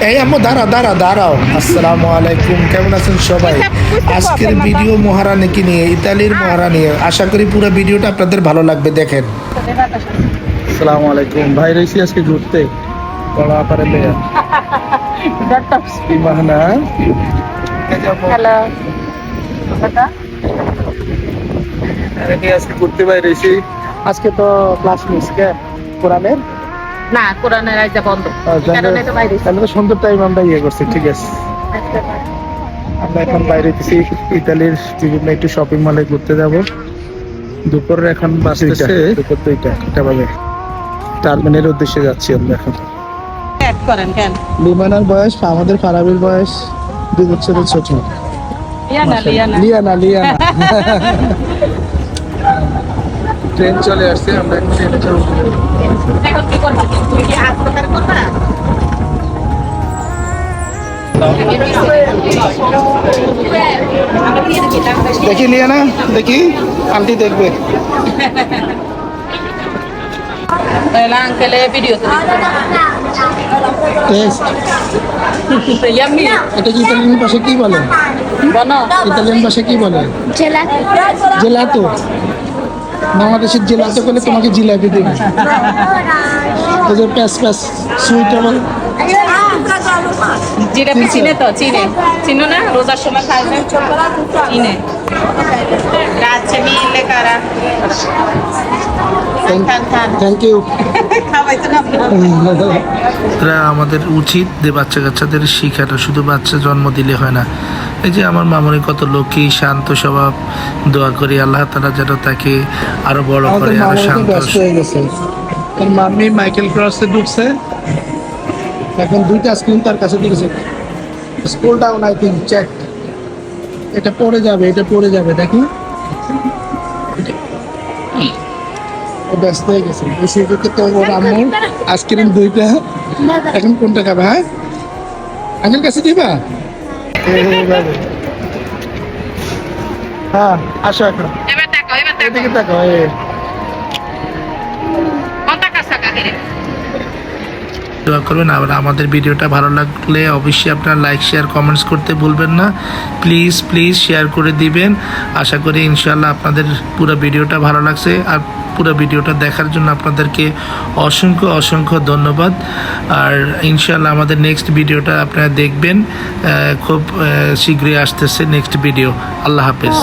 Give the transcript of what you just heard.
এই আম্মু দাঁড়াও। আসসালামু আলাইকুম, কেমন আছেন সবাই? আজকের ভিডিও মহারানীকে নিয়ে, ইতালির মহারানী। আশা করি পুরো ভিডিওটা আপনাদের ভালো লাগবে, দেখেন। আসসালামু আলাইকুম ভাই, রয়েছি আজকে ঘুরতে বড়া পারে মেয়ে বাহানা। হ্যালো আজকে ঘুরতে বাইরে রয়েছি। আজকে তো ক্লাস মিস কে কোরআনের না, কোরআনের আইজা বন্ধ, এই কারণে তো বাইরে তাহলে তো সুন্দর টাইম আমরা করছি। ঠিক আছে, আমরা এখন বাইরে গেছি ইতালির বিভিন্ন একটু শপিং মলে ঘুরতে যাব। দুপুর এখন বাজতেছে দুপুর 2টা বাজে। টার্মিনালের উদ্দেশ্যে যাচ্ছি আমরা এখন। অ্যাড করেন কেন? লিমানার বয়স আমাদের ফারাবির বয়স 2 বছরের ছোট। লিয়ানা ট্রেন চলে আসছে, আমরা এখন ট্রেনে চলবো। এখন কি করবা? তুমি কি হাত প্রকার করবা? দেখি লিয়ানা, দেখি আন্টি দেখবে। তাহলে আঙ্কেলে ভিডিও ইয়াম্মি এটা কি ইতালিয়ান ভাষা কি বলে? বনো ইতালিয়ান ভাষা কি বলে? জেলাতো। বাংলাদেশের জেলাতো বলে তোমাকে জিলাপি দেবে। ওই যে প্যাস সুইটেবল। জিলাপি চিনে তো? চিনো না? রোজার সময় খাই না? চিনে রাজ্যে মিলে কারা থ্যাংক ইউ। খাওয়াইতো না আমাদের উচিত যে বাচ্চা কাচ্চাদের শিখানো, শুধু বাচ্চা জন্ম দিলে হয় না। এই যে আমার মামনি কত লক্ষ্মী, শান্ত স্বভাব। দোয়া করি আল্লাহ তাআলা যেন তাকে আরো বড় করে, আরো শান্ত। হয়ে গেছে, তার মাম্মি মাইকেল ক্রসে ঢুকছে। এখন 2টা স্ক্রিন তার কাছে দিয়েছে। School down I think, check. এটা পড়ে যাবে দেখি। ও ব্যস্ত হয়ে গেছে। এই সুযোগে তো ওর আম্মুর আইসক্রিম 2টা। এখন কোনটা খাবে? হ্যাঁ, আঙ্কেল কাছে দিবা? হ্যাঁ, আসো এখন। এবার তাকাও এদিকে তাকাও। কোনটা কাঁচা কাহিরে দোয়া করবেন। আর আমাদের ভিডিওটা ভালো লাগলে অবশ্যই আপনারা লাইক, শেয়ার, কমেন্টস করতে ভুলবেন না। প্লিজ শেয়ার করে দিবেন। আশা করি ইনশাআল্লাহ আপনাদের পুরো ভিডিওটা ভালো লাগছে। আর পুরো ভিডিওটা দেখার জন্য আপনাদেরকে অসংখ্য ধন্যবাদ। আর ইনশাআল্লাহ আমাদের নেক্সট ভিডিওটা আপনারা দেখবেন। খুব শীঘ্রই আসতেছে নেক্সট ভিডিও। আল্লাহ হাফেজ।